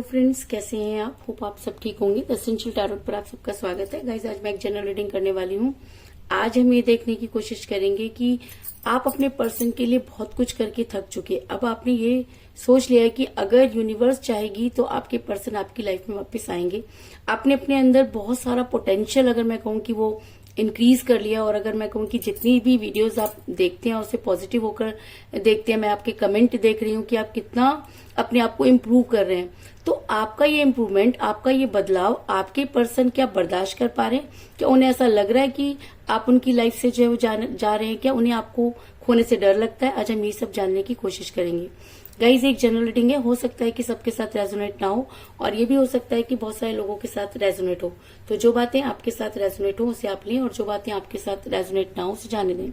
Hello friends, कैसे हैं आप? होप आप सब ठीक होंगे। द एसेंशियल टैरोट पर आप सबका स्वागत है। गाइस, आज मैं एक जनरल रीडिंग करने वाली हूँ। आज हम ये देखने की कोशिश करेंगे कि आप अपने पर्सन के लिए बहुत कुछ करके थक चुके। अब आपने ये सोच लिया है कि अगर यूनिवर्स चाहेगी तो आपके पर्सन आपकी लाइफ में वापस आएंगे। आपने अपने अंदर बहुत सारा पोटेंशियल, अगर मैं कहूँ कि वो इंक्रीज कर लिया, और अगर मैं कहूँ कि जितनी भी वीडियोस आप देखते हैं उससे पॉजिटिव होकर देखते हैं। मैं आपके कमेंट देख रही हूँ कि आप कितना अपने आप को इम्प्रूव कर रहे हैं। तो आपका ये इम्प्रूवमेंट, आपका ये बदलाव आपके पर्सन क्या बर्दाश्त कर पा रहे हैं? क्या उन्हें ऐसा लग रहा है कि आप उनकी लाइफ से जो है वो जा रहे हैं? क्या उन्हें आपको खोने से डर लगता है? आज हम ये सब जानने की कोशिश करेंगे। गाइज, एक जनरल रीडिंग है, हो सकता है कि सबके साथ रेजोनेट ना हो, और ये भी हो सकता है कि बहुत सारे लोगों के साथ रेजोनेट हो। तो जो बातें आपके साथ रेजोनेट हो उसे आप लें, और जो बातें आपके साथ रेजोनेट ना हो उसे जाने दें।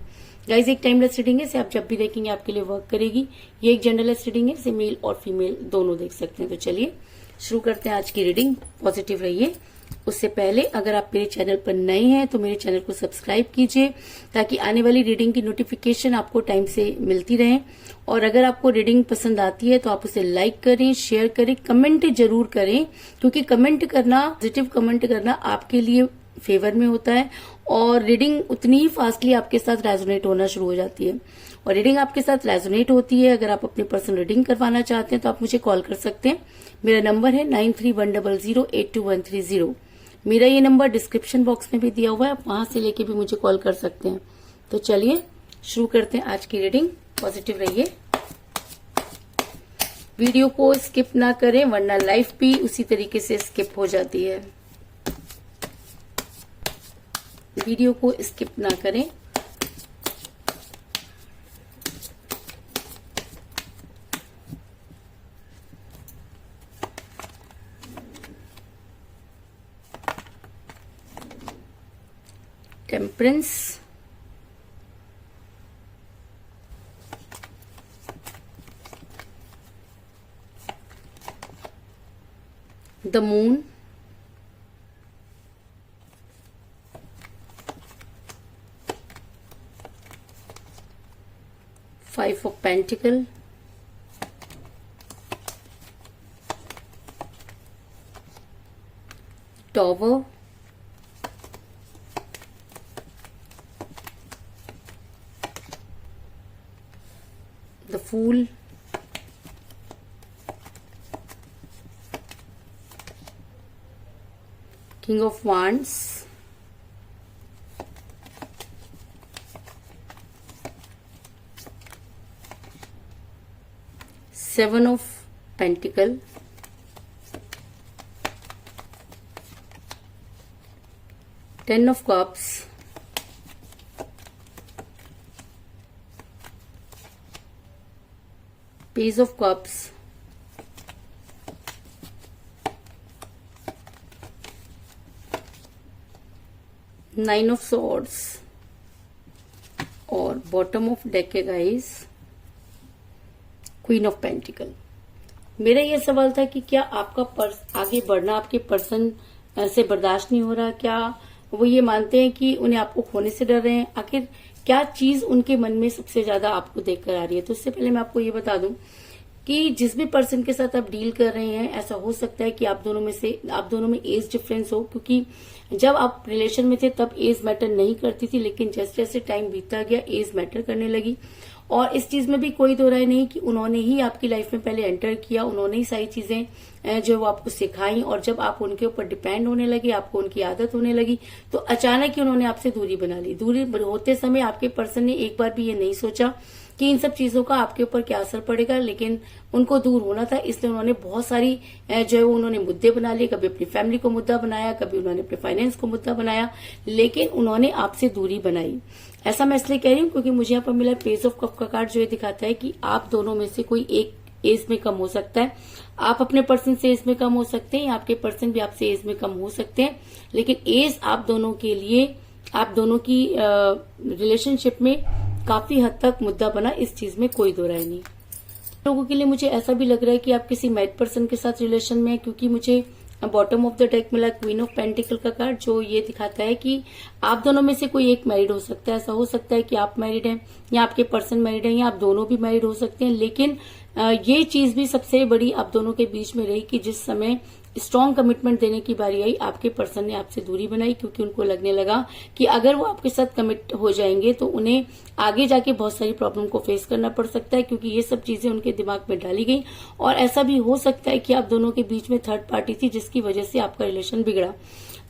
गाइज, एक टाइमलेस रीडिंग है, इसे आप जब भी देखेंगे आपके लिए वर्क करेगी। ये एक जनरलेस रीडिंग है, इसे मेल और फीमेल दोनों देख सकते हैं। तो चलिए शुरू करते हैं आज की रीडिंग। पॉजिटिव रहिए। उससे पहले अगर आप मेरे चैनल पर नए हैं तो मेरे चैनल को सब्सक्राइब कीजिए, ताकि आने वाली रीडिंग की नोटिफिकेशन आपको टाइम से मिलती रहे। और अगर आपको रीडिंग पसंद आती है तो आप उसे लाइक करें, शेयर करें, कमेंट जरूर करें, क्योंकि कमेंट करना, पॉजिटिव कमेंट करना आपके लिए फेवर में होता है, और रीडिंग उतनी ही फास्टली आपके साथ रेजोनेट होना शुरू हो जाती है। और रीडिंग आपके साथ रेजोनेट होती है। अगर आप अपने पर्सन रीडिंग करवाना चाहते हैं तो आप मुझे कॉल कर सकते हैं। मेरा नंबर है 9310082130। मेरा ये नंबर डिस्क्रिप्शन बॉक्स में भी दिया हुआ है, आप वहां से लेके भी मुझे कॉल कर सकते हैं। तो चलिए शुरू करते हैं आज की रीडिंग। पॉजिटिव रहिए, वीडियो को स्किप ना करें, वरना लाइफ भी उसी तरीके से स्किप हो जाती है। वीडियो को स्किप ना करें। Temperance, the moon, five of pentacle, tower, the Fool, King of Wands, Seven of Pentacle, Ten of Cups, Page of Cups, Nine of Swords, और बॉटम ऑफ डेक है गाइस क्वीन ऑफ पेंटिकल। मेरा यह सवाल था कि क्या आपका आगे बढ़ना आपके पर्सन से बर्दाश्त नहीं हो रहा? क्या वो ये मानते हैं कि उन्हें आपको खोने से डर रहे हैं? आखिर क्या चीज उनके मन में सबसे ज्यादा आपको देखकर आ रही है? तो उससे पहले मैं आपको ये बता दूं कि जिस भी पर्सन के साथ आप डील कर रहे हैं, ऐसा हो सकता है कि आप दोनों में एज डिफरेंस हो, क्योंकि जब आप रिलेशन में थे तब एज मैटर नहीं करती थी, लेकिन जैसे जैसे टाइम बीतता गया एज मैटर करने लगी। और इस चीज में भी कोई दो राय नहीं कि उन्होंने ही आपकी लाइफ में पहले एंटर किया, उन्होंने ही सारी चीजें जो वो आपको सिखाई, और जब आप उनके ऊपर डिपेंड होने लगे, आपको उनकी आदत होने लगी, तो अचानक ही उन्होंने आपसे दूरी बना ली। दूरी होते समय आपके पर्सन ने एक बार भी ये नहीं सोचा कि इन सब चीजों का आपके ऊपर क्या असर पड़ेगा, लेकिन उनको दूर होना था, इसलिए उन्होंने बहुत सारी जो है उन्होंने मुद्दे बना लिए। कभी अपनी फैमिली को मुद्दा बनाया, कभी उन्होंने अपने फाइनेंस को मुद्दा बनाया, लेकिन उन्होंने आपसे दूरी बनाई। ऐसा मैं इसलिए कह रही हूँ क्योंकि मुझे यहाँ पर मिला पेज ऑफ कप का कार्ड, जो ये दिखाता है कि आप दोनों में से कोई एक एज में कम हो सकता है। आप अपने पर्सन से एज में कम हो सकते हैं, आपके पर्सन भी आपसे एज में कम हो सकते हैं, लेकिन एज आप दोनों के लिए, आप दोनों की रिलेशनशिप में काफी हद तक मुद्दा बना, इस चीज में कोई दो राय नहीं। लोगों के लिए मुझे ऐसा भी लग रहा है कि आप किसी मैरिड पर्सन के साथ रिलेशन में हैं, क्योंकि मुझे बॉटम ऑफ द डेक मिला क्वीन ऑफ पेंटिकल का कार्ड, जो ये दिखाता है कि आप दोनों में से कोई एक मैरिड हो सकता है। ऐसा हो सकता है कि आप मैरिड हैं या आपके पर्सन मैरिड हैं, या आप दोनों भी मैरिड हो सकते हैं, लेकिन ये चीज भी सबसे बड़ी आप दोनों के बीच में रही कि जिस समय स्ट्रॉन्ग कमिटमेंट देने की बारी आई, आपके पर्सन ने आपसे दूरी बनाई, क्योंकि उनको लगने लगा कि अगर वो आपके साथ कमिट हो जाएंगे तो उन्हें आगे जाके बहुत सारी प्रॉब्लम को फेस करना पड़ सकता है, क्योंकि ये सब चीजें उनके दिमाग में डाली गई। और ऐसा भी हो सकता है कि आप दोनों के बीच में थर्ड पार्टी थी, जिसकी वजह से आपका रिलेशन बिगड़ा।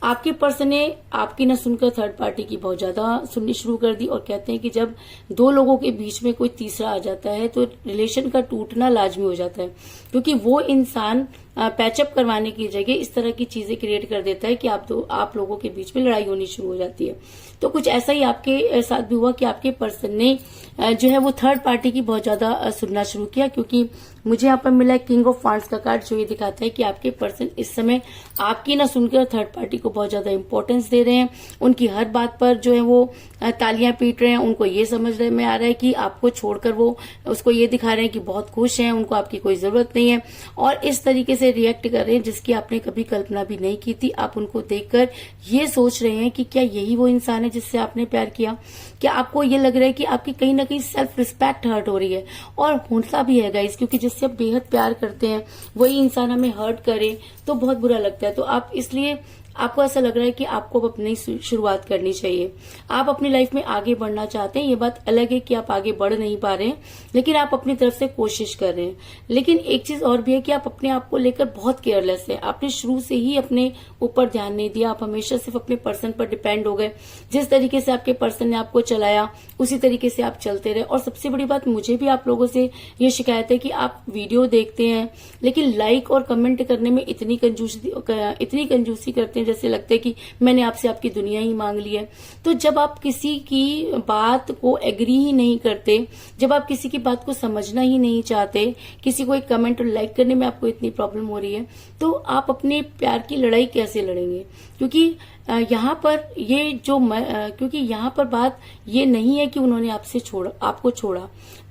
आपके पर्सन ने आपकी न सुनकर थर्ड पार्टी की बहुत ज्यादा सुननी शुरू कर दी। और कहते हैं कि जब दो लोगों के बीच में कोई तीसरा आ जाता है तो रिलेशन का टूटना लाजमी हो जाता है, क्योंकि वो इंसान पैचअप करवाने की जगह इस तरह की चीजें क्रिएट कर देता है कि आप लोगों के बीच में लड़ाई होनी शुरू हो जाती है। तो कुछ ऐसा ही आपके साथ भी हुआ कि आपके पर्सन ने जो है वो थर्ड पार्टी की बहुत ज्यादा सुनना शुरू किया, क्योंकि मुझे यहाँ पर मिला है किंग ऑफ वांड्स का कार्ड, जो ये दिखाता है कि आपके पर्सन इस समय आपकी ना सुनकर थर्ड पार्टी को बहुत ज्यादा इंपॉर्टेंस दे रहे हैं। उनकी हर बात पर जो है वो तालियां पीट रहे हैं। उनको ये समझने में आ रहा है कि आपको छोड़कर वो उसको ये दिखा रहे हैं कि बहुत खुश हैं, उनको आपकी कोई जरूरत नहीं है, और इस तरीके से रिएक्ट कर रहे हैं जिसकी आपने कभी कल्पना भी नहीं की थी। आप उनको देखकर ये सोच रहे हैं कि क्या यही वो इंसान है जिससे आपने प्यार किया। क्या आपको ये लग रहा है कि आपकी कहीं ना कहीं सेल्फ रिस्पेक्ट हर्ट हो रही है, और होता भी है गाइस, क्योंकि जिससे आप बेहद प्यार करते हैं वही इंसान हमें हर्ट करे तो बहुत बुरा लगता है। तो आप इसलिए आपको ऐसा लग रहा है कि आपको अब अपनी शुरुआत करनी चाहिए। आप अपनी लाइफ में आगे बढ़ना चाहते हैं, ये बात अलग है कि आप आगे बढ़ नहीं पा रहे हैं, लेकिन आप अपनी तरफ से कोशिश कर रहे हैं। लेकिन एक चीज और भी है कि आप अपने आप को लेकर बहुत केयरलेस है। आपने शुरू से ही अपने ऊपर ध्यान नहीं दिया, आप हमेशा सिर्फ अपने पर्सन पर डिपेंड हो गए। जिस तरीके से आपके पर्सन ने आपको चलाया उसी तरीके से आप चलते रहे। और सबसे बड़ी बात मुझे भी आप लोगों से ये शिकायत है कि आप वीडियो देखते हैं लेकिन लाइक और कमेंट करने में इतनी कंजूसी करते हैं जैसे लगता है कि मैंने आपसे आपकी दुनिया ही मांग ली है। तो जब आप किसी की बात को एग्री ही नहीं करते, जब आप किसी की बात को समझना ही नहीं चाहते, किसी को एक कमेंट और लाइक करने में आपको इतनी प्रॉब्लम हो रही है, तो आप अपने प्यार की लड़ाई कैसे लड़ेंगे? क्योंकि यहाँ पर बात ये नहीं है कि उन्होंने आपको छोड़ा।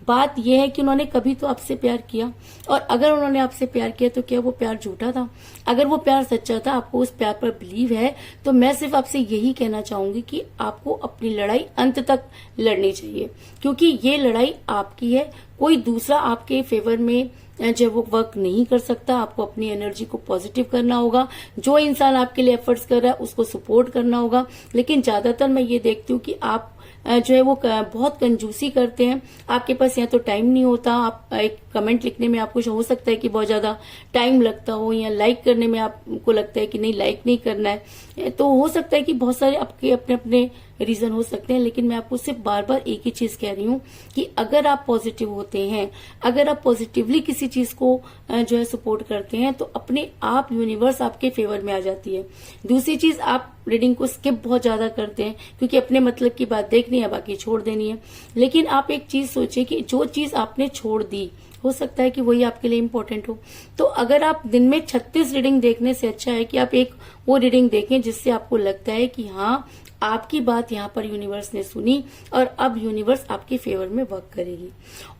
बात यह है कि उन्होंने कभी तो आपसे प्यार किया, और अगर उन्होंने आपसे प्यार किया तो क्या वो प्यार झूठा था? अगर वो प्यार सच्चा था, आपको उस प्यार पर बिलीव है, तो मैं सिर्फ आपसे यही कहना चाहूंगी कि आपको अपनी लड़ाई अंत तक लड़नी चाहिए, क्योंकि ये लड़ाई आपकी है। कोई दूसरा आपके फेवर में जब वो वर्क नहीं कर सकता। आपको अपनी एनर्जी को पॉजिटिव करना होगा। जो इंसान आपके लिए एफर्ट्स कर रहा है उसको सपोर्ट करना होगा। लेकिन ज्यादातर मैं ये देखती हूँ कि आप जो है वो बहुत कंजूसी करते हैं। आपके पास या तो टाइम नहीं होता, आप एक कमेंट लिखने में आपको हो सकता है कि बहुत ज्यादा टाइम लगता हो, या लाइक करने में आपको लगता है कि नहीं लाइक नहीं करना है। तो हो सकता है कि बहुत सारे आपके अपने अपने रीजन हो सकते हैं, लेकिन मैं आपको सिर्फ बार बार एक ही चीज कह रही हूँ कि अगर आप पॉजिटिव होते हैं, अगर आप पॉजिटिवली किसी चीज को जो है सपोर्ट करते हैं, तो अपने आप यूनिवर्स आपके फेवर में आ जाती है। दूसरी चीज, आप रीडिंग को स्किप बहुत ज्यादा करते हैं क्योंकि अपने मतलब की बात देखनी है, बाकी छोड़ देनी है। लेकिन आप एक चीज सोचिए कि जो चीज आपने छोड़ दी, हो सकता है कि वही आपके लिए इम्पोर्टेंट हो। तो अगर आप दिन में 36 रीडिंग देखने से अच्छा है कि आप एक वो रीडिंग देखें जिससे आपको लगता है कि हाँ, आपकी बात यहाँ पर यूनिवर्स ने सुनी और अब यूनिवर्स आपके फेवर में वर्क करेगी।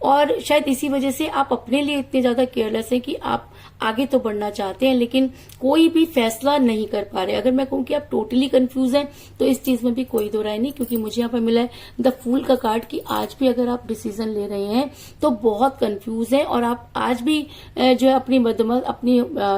और शायद इसी वजह से आप अपने लिए इतने ज्यादा केयरलेस हैं कि आप आगे तो बढ़ना चाहते हैं लेकिन कोई भी फैसला नहीं कर पा रहे। अगर मैं कहूँ कि आप टोटली कंफ्यूज हैं तो इस चीज में भी कोई दो राय नहीं, क्योंकि मुझे यहाँ पर मिला है द फूल का कार्ड कि आज भी अगर आप डिसीजन ले रहे हैं तो बहुत कंफ्यूज हैं, और आप आज भी जो है अपनी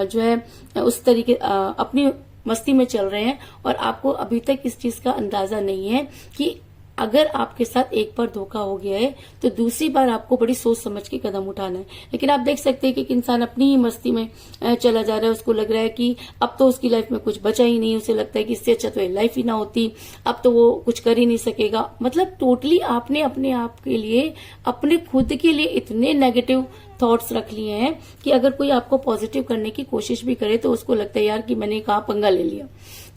जो है उस तरीके अपनी मस्ती में चल रहे हैं, और आपको अभी तक इस चीज का अंदाजा नहीं है कि अगर आपके साथ एक बार धोखा हो गया है तो दूसरी बार आपको बड़ी सोच समझ के कदम उठाना है। लेकिन आप देख सकते हैं कि एक इंसान अपनी ही मस्ती में चला जा रहा है। उसको लग रहा है कि अब तो उसकी लाइफ में कुछ बचा ही नहीं, उसे लगता है कि इससे अच्छा तो ये लाइफ ही ना होती, अब तो वो कुछ कर ही नहीं सकेगा। मतलब टोटली आपने अपने आप के लिए, अपने खुद के लिए इतने नेगेटिव थॉट्स रख लिए हैं कि अगर कोई आपको पॉजिटिव करने की कोशिश भी करे तो उसको लगता है यार कि मैंने कहाँ पंगा ले लिया।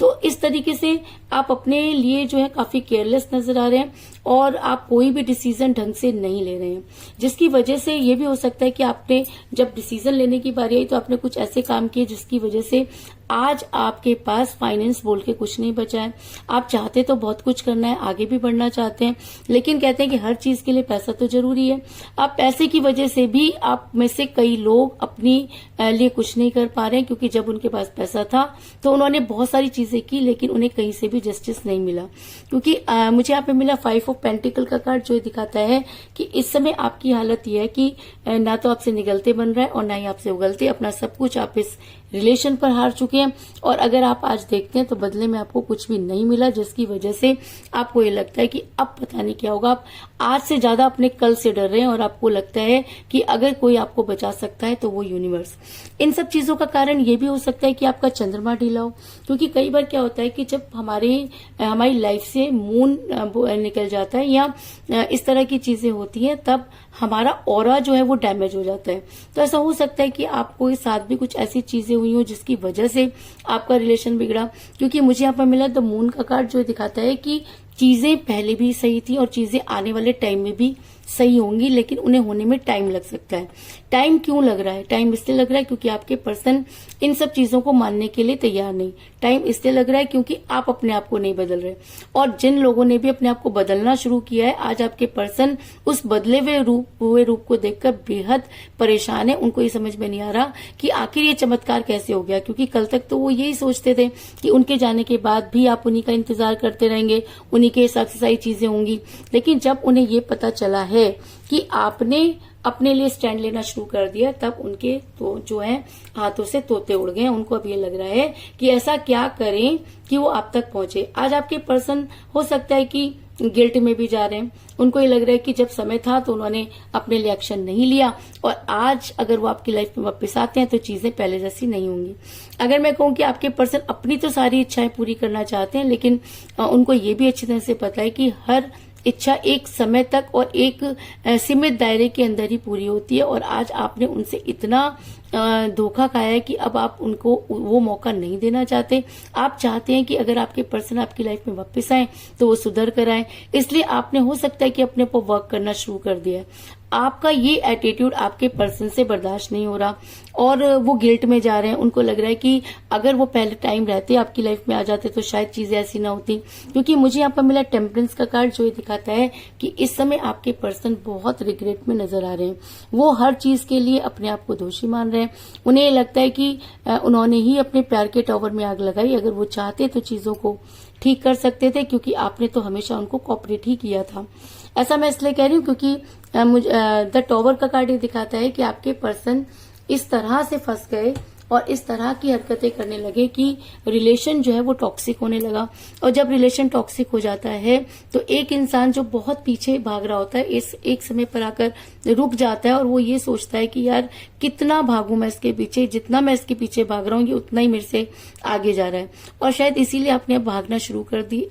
तो इस तरीके से आप अपने लिए जो है काफी केयरलेस नजर आ रहे हैं, और आप कोई भी डिसीजन ढंग से नहीं ले रहे हैं, जिसकी वजह से ये भी हो सकता है कि आपने जब डिसीजन लेने की बारी आई तो आपने कुछ ऐसे काम किए जिसकी वजह से आज आपके पास फाइनेंस बोल के कुछ नहीं बचा है। आप चाहते तो बहुत कुछ करना है, आगे भी बढ़ना चाहते हैं, लेकिन कहते हैं कि हर चीज के लिए पैसा तो जरूरी है। आप पैसे की वजह से भी आप में से कई लोग अपनी लिए कुछ नहीं कर पा रहे हैं, क्योंकि जब उनके पास पैसा था तो उन्होंने बहुत सारी चीजें की लेकिन उन्हें कहीं से भी जस्टिस नहीं मिला, क्योंकि मुझे यहाँ पे मिला 5 ऑफ पेंटिकल का कार्ड, जो दिखाता है कि इस समय आपकी हालत यह है कि ना तो आपसे निगलते बन रहा है और ना ही आपसे उगलते। अपना सब कुछ आप इस रिलेशन पर हार चुके हैं, और अगर आप आज देखते हैं तो बदले में आपको कुछ भी नहीं मिला, जिसकी वजह से आपको ये लगता है कि अब पता नहीं क्या होगा। आप आज से ज्यादा अपने कल से डर रहे हैं और आपको लगता है कि अगर कोई आपको बचा सकता है तो वो यूनिवर्स। इन सब चीजों का कारण ये भी हो सकता है कि आपका चंद्रमा ढीला हो, क्योंकि कई बार क्या होता है कि जब हमारी लाइफ से मून निकल जाता है या इस तरह की चीजें होती हैं, तब हमारा ऑरा जो है वो डैमेज हो जाता है। तो ऐसा हो सकता है कि आपको इस साथ भी कुछ ऐसी चीजें हुई हो जिसकी वजह से आपका रिलेशन बिगड़ा, क्योंकि मुझे यहाँ पर मिला द मून का कार्ड, जो दिखाता है कि चीजें पहले भी सही थी और चीजें आने वाले टाइम में भी सही होंगी, लेकिन उन्हें होने में टाइम लग सकता है। टाइम क्यों लग रहा है? टाइम इसलिए लग रहा है क्योंकि आपके पर्सन इन सब चीजों को मानने के लिए तैयार नहीं। टाइम इसलिए लग रहा है क्योंकि आप अपने आप को नहीं बदल रहे, और जिन लोगों ने भी अपने आप को बदलना शुरू किया है, आज आपके पर्सन उस बदले हुए रूप को देखकर बेहद परेशान है। उनको ये समझ में नहीं आ रहा कि आखिर ये चमत्कार कैसे हो गया, क्योंकि कल तक तो वो यही सोचते थे कि उनके जाने के बाद भी आप उन्हीं का इंतजार करते रहेंगे, उन्हीं के हिसाब से सारी चीजें होंगी। लेकिन जब उन्हें ये पता चला है कि आपने अपने लिए स्टैंड लेना शुरू कर दिया, तब उनके तो जो है हाथों से तोते उड़ गए। उनको अब ये लग रहा है कि ऐसा क्या करें कि वो आप तक पहुंचे। आज आपके पर्सन हो सकता है कि गिल्ट में भी जा रहे हैं। उनको ये लग रहा है कि जब समय था तो उन्होंने अपने लिए एक्शन नहीं लिया, और आज अगर वो आपकी लाइफ में वापस आते हैं तो चीजें पहले जैसी नहीं होंगी। अगर मैं कहूं कि आपके पर्सन अपनी तो सारी इच्छाएं पूरी करना चाहते हैं, लेकिन उनको ये भी अच्छी तरह से पता है कि हर इच्छा एक समय तक और एक सीमित दायरे के अंदर ही पूरी होती है, और आज आपने उनसे इतना धोखा खाया है कि अब आप उनको वो मौका नहीं देना चाहते। आप चाहते हैं कि अगर आपके पर्सन आपकी लाइफ में वापस आए तो वो सुधर कर आए, इसलिए आपने हो सकता है कि अपने पर वर्क करना शुरू कर दिया है। आपका ये एटीट्यूड आपके पर्सन से बर्दाश्त नहीं हो रहा और वो गिल्ट में जा रहे हैं। उनको लग रहा है कि अगर वो पहले टाइम रहते आपकी लाइफ में आ जाते तो शायद चीजें ऐसी ना होती, क्योंकि मुझे यहाँ पर मिला टेम्परेंस का कार्ड, जो ये दिखाता है कि इस समय आपके पर्सन बहुत रिग्रेट में नजर आ रहे हैं। वो हर चीज के लिए अपने आप को दोषी मान रहे हैं। उन्हें लगता है कि उन्होंने ही अपने प्यार के टावर में आग लगाई। अगर वो चाहते तो चीजों को ठीक कर सकते थे, क्योंकि आपने तो हमेशा उनको कोऑपरेट ही किया था। ऐसा मैं इसलिए कह रही हूँ क्योंकि द टॉवर का कार्ड ये दिखाता है कि आपके पर्सन इस तरह से फंस गए और इस तरह की हरकतें करने लगे कि रिलेशन जो है वो टॉक्सिक होने लगा। और जब रिलेशन टॉक्सिक हो जाता है तो एक इंसान जो बहुत पीछे भाग रहा होता है, इस एक समय पर आकर रुक जाता है और वो ये सोचता है कि यार कितना भागूं मैं इसके पीछे, जितना मैं इसके पीछे भाग रहा हूँ ये उतना ही मेरे से आगे जा रहा है। और शायद इसीलिए आपने अब भागना शुरू कर दी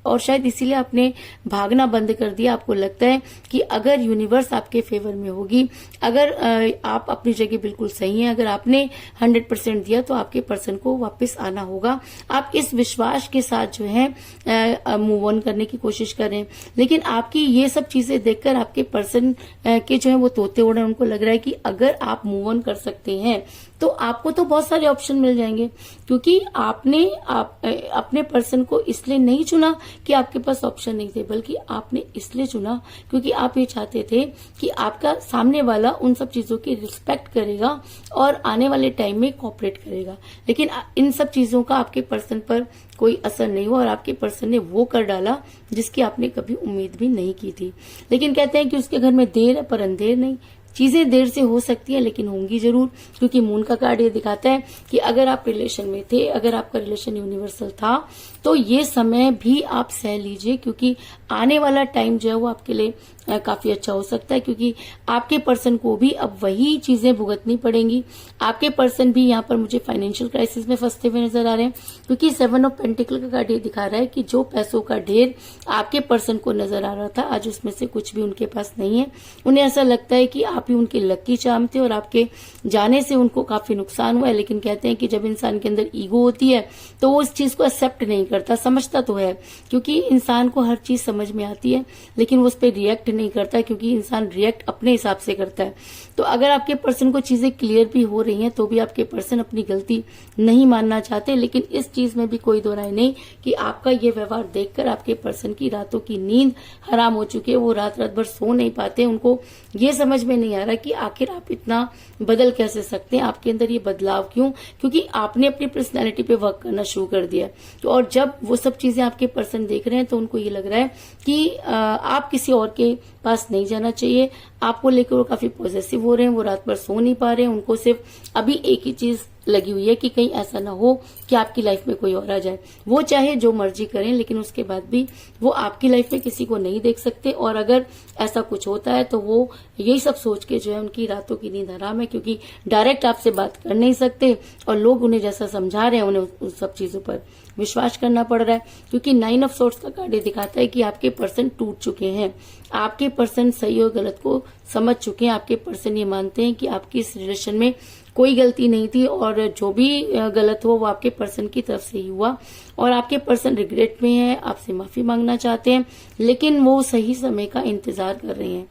और शायद इसीलिए आपने भागना बंद कर दिया। आपको लगता है कि अगर यूनिवर्स आपके फेवर में होगी, अगर आप अपनी जगह बिल्कुल सही हैं, अगर आपने 100% दिया तो आपके पर्सन को वापस आना होगा। आप इस विश्वास के साथ जो है मूव ऑन करने की कोशिश कर रहे हैं, लेकिन आपकी ये सब चीजें देखकर आपके पर्सन के जो है वो तोते उड़ रहे हैं। उनको लग रहा है कि अगर आप मूव ऑन कर सकते हैं तो आपको तो बहुत सारे ऑप्शन मिल जाएंगे, क्योंकि आपने अपने पर्सन को इसलिए नहीं चुना कि आपके पास ऑप्शन नहीं थे, बल्कि आपने इसलिए चुना क्योंकि आप ये चाहते थे कि आपका सामने वाला उन सब चीजों की रिस्पेक्ट करेगा और आने वाले टाइम में कोऑपरेट करेगा। लेकिन इन सब चीजों का आपके पर्सन पर कोई असर नहीं हुआ और आपके पर्सन ने वो कर डाला जिसकी आपने कभी उम्मीद भी नहीं की थी। लेकिन कहते हैं कि उसके घर में देर है पर अंधेर नहीं। चीजें देर से हो सकती है लेकिन होंगी जरूर, क्योंकि मून का कार्ड ये दिखाता है कि अगर आप रिलेशन में थे, अगर आपका रिलेशन यूनिवर्सल था, तो ये समय भी आप सह लीजिए, क्योंकि आने वाला टाइम जो है वो आपके लिए काफी अच्छा हो सकता है, क्योंकि आपके पर्सन को भी अब वही चीजें भुगतनी पड़ेंगी। आपके पर्सन भी यहाँ पर मुझे फाइनेंशियल क्राइसिस में फंसते हुए नजर आ रहे हैं, क्योंकि 7 ऑफ पेंटिकल का कार्ड ये दिखा रहा है कि जो पैसों का ढेर आपके पर्सन को नजर आ रहा था, आज उसमें से कुछ भी उनके पास नहीं है। उन्हें ऐसा लगता है कि आप ही उनके लकी चार्म थे और आपके जाने से उनको काफी नुकसान हुआ है। लेकिन कहते हैं कि जब इंसान के अंदर ईगो होती है तो वो इस चीज को एक्सेप्ट नहीं करता, समझता तो है, क्योंकि इंसान को हर चीज समझ में आती है, लेकिन वो उस पर रिएक्ट नहीं करता, क्योंकि इंसान रिएक्ट अपने हिसाब से करता है। तो अगर आपके पर्सन को चीजें क्लियर भी हो रही हैं तो भी आपके पर्सन अपनी गलती नहीं मानना चाहते। लेकिन इस चीज में भी कोई दो राय नहीं कि आपका ये व्यवहार देखकर आपके पर्सन की रातों की नींद हराम हो चुकी है। वो रात रात भर सो नहीं पाते, उनको ये समझ में नहीं नहीं आ रहा कि आखिर आप इतना बदल कैसे सकते हैं, आपके अंदर ये बदलाव क्यों, क्योंकि आपने अपनी पर्सनैलिटी पे वर्क करना शुरू कर दिया। तो और जब वो सब चीजें आपके पर्सन देख रहे हैं तो उनको ये लग रहा है कि आप किसी और के पास नहीं जाना चाहिए। आपको लेकर वो काफी पॉजिटिव हो रहे हैं, वो रात भर सो नहीं पा रहे हैं। उनको सिर्फ अभी एक ही चीज लगी हुई है कि कहीं ऐसा ना हो कि आपकी लाइफ में कोई और आ जाए। वो चाहे जो मर्जी करें, लेकिन उसके बाद भी वो आपकी लाइफ में किसी को नहीं देख सकते। और अगर ऐसा कुछ होता है तो वो यही सब सोच के जो है उनकी रातों की नींद हराम है, क्योंकि डायरेक्ट आपसे बात कर नहीं सकते और लोग उन्हें जैसा समझा रहे हैं उन्हें उन सब चीजों पर विश्वास करना पड़ रहा है। क्योंकि 9 ऑफ सोर्ट्स का कार्ड दिखाता है कि आपके पर्सन टूट चुके हैं, आपके पर्सन सही और गलत को समझ चुके हैं। आपके पर्सन ये मानते हैं कि आपकी इस रिलेशन में कोई गलती नहीं थी और जो भी गलत हो वो आपके पर्सन की तरफ से ही हुआ। और आपके पर्सन रिग्रेट में है, आपसे माफी मांगना चाहते हैं, लेकिन वो सही समय का इंतजार कर रहे हैं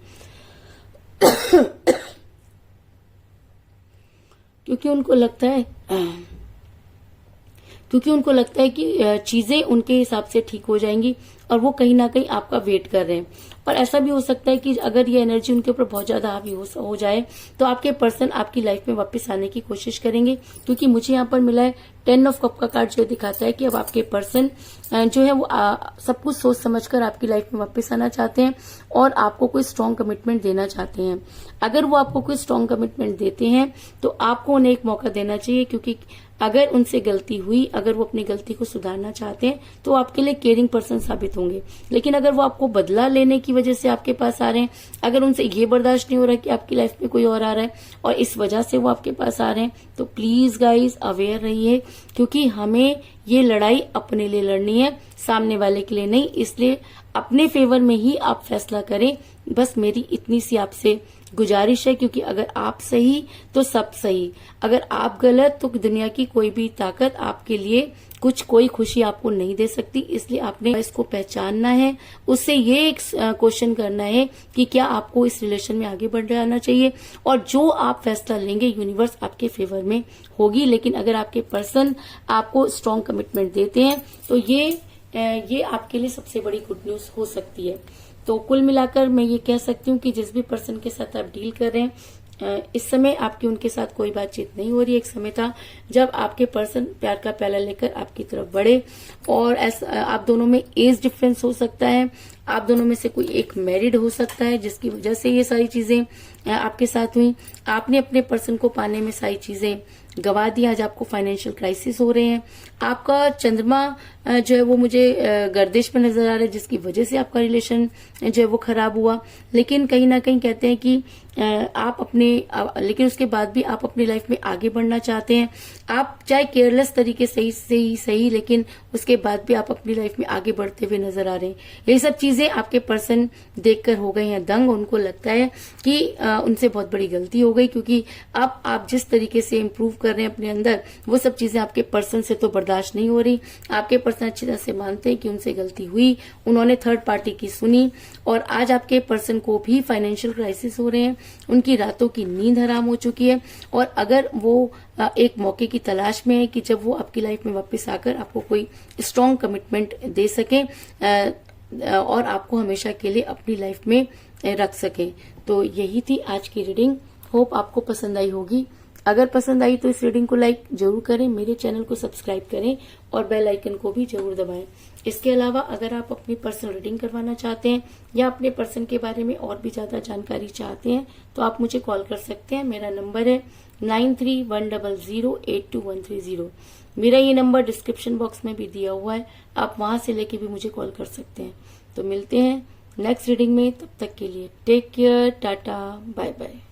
क्योंकि उनको लगता है कि चीजें उनके हिसाब से ठीक हो जाएंगी और वो कहीं ना कहीं आपका वेट कर रहे हैं। और ऐसा भी हो सकता है कि अगर ये एनर्जी उनके ऊपर बहुत ज्यादा हावी हो जाए तो आपके पर्सन आपकी लाइफ में वापस आने की कोशिश करेंगे। क्योंकि मुझे यहाँ पर मिला है 10 ऑफ कप का कार्ड जो दिखाता है कि अब आपके पर्सन जो है वो सब कुछ सोच समझकर आपकी लाइफ में वापस आना चाहते हैं और आपको कोई स्ट्रांग कमिटमेंट देना चाहते हैं। अगर वो आपको कोई स्ट्रांग कमिटमेंट देते हैं तो आपको उन्हें एक मौका देना चाहिए, क्योंकि अगर उनसे गलती हुई, अगर वो अपनी गलती को सुधारना चाहते हैं तो आपके लिए केयरिंग पर्सन साबित होंगे। लेकिन अगर वो आपको बदला लेने की वजह से आपके पास आ रहे हैं, अगर उनसे ये बर्दाश्त नहीं हो रहा कि आपकी लाइफ में कोई और आ रहा है और इस वजह से वो आपके पास आ रहे हैं, तो प्लीज गाइज अवेयर रहिए, क्योंकि हमें ये लड़ाई अपने लिए लड़नी है, सामने वाले के लिए नहीं। इसलिए अपने फेवर में ही आप फैसला करें, बस मेरी इतनी सी आपसे गुजारिश है। क्योंकि अगर आप सही तो सब सही, अगर आप गलत तो दुनिया की कोई भी ताकत आपके लिए कोई खुशी आपको नहीं दे सकती। इसलिए आपने इसको पहचानना है, उससे ये एक क्वेश्चन करना है कि क्या आपको इस रिलेशन में आगे बढ़ जाना चाहिए, और जो आप फैसला लेंगे यूनिवर्स आपके फेवर में होगी। लेकिन अगर आपके पर्सन आपको स्ट्रांग कमिटमेंट देते हैं तो ये आपके लिए सबसे बड़ी गुड न्यूज हो सकती है। तो कुल मिलाकर मैं ये कह सकती हूँ कि जिस भी पर्सन के साथ आप डील कर रहे हैं, इस समय आपकी उनके साथ कोई बातचीत नहीं हो रही। एक समय था जब आपके पर्सन प्यार का प्याला लेकर आपकी तरफ बढ़े, और ऐसा आप दोनों में एज डिफरेंस हो सकता है, आप दोनों में से कोई एक मैरिड हो सकता है, जिसकी वजह से ये सारी चीजें आपके साथ हुई। आपने अपने पर्सन को पाने में सारी चीजें गवा दी, आज आपको फाइनेंशियल क्राइसिस हो रहे हैं। आपका चंद्रमा जो है वो मुझे गर्दिश में नजर आ रहा है, जिसकी वजह से आपका रिलेशन जो है वो खराब हुआ। लेकिन कहीं ना कहीं कहते हैं कि लेकिन उसके बाद भी आप अपनी लाइफ में आगे बढ़ना चाहते हैं। आप चाहे केयरलेस तरीके से सही, लेकिन उसके बाद भी आप अपनी लाइफ में आगे बढ़ते हुए नजर आ रहे हैं। यही सब चीजें आपके पर्सन देखकर हो गए हैं दंग। उनको लगता है कि उनसे बहुत बड़ी गलती हो गई, क्योंकि अब आप जिस तरीके से इम्प्रूव कर रहे हैं अपने अंदर, वो सब चीजें आपके पर्सन से तो बर्दाश्त नहीं हो रही। आपके पर्सन अच्छी तरह से मानते हैं कि उनसे गलती हुई, उन्होंने थर्ड पार्टी की सुनी, और आज आपके पर्सन को भी फाइनेंशियल क्राइसिस हो रहे हैं। उनकी रातों की नींद हराम हो चुकी है, और अगर वो एक मौके की तलाश में है कि जब वो आपकी लाइफ में वापस आकर आपको कोई स्ट्रांग कमिटमेंट दे सके और आपको हमेशा के लिए अपनी लाइफ में रख सके। तो यही थी आज की रीडिंग। होप आपको पसंद आई होगी। अगर पसंद आई तो इस रीडिंग को लाइक जरूर करें, मेरे चैनल को सब्सक्राइब करें और बेल आइकन को भी जरूर दबाएं। इसके अलावा अगर आप अपनी पर्सनल रीडिंग करवाना चाहते हैं या अपने पर्सन के बारे में और भी ज्यादा जानकारी चाहते हैं तो आप मुझे कॉल कर सकते हैं। मेरा नंबर है 9310082130। मेरा ये नंबर डिस्क्रिप्शन बॉक्स में भी दिया हुआ है, आप वहां से लेके भी मुझे कॉल कर सकते हैं। तो मिलते हैं नेक्स्ट रीडिंग में, तब तक के लिए take care, tata, bye bye.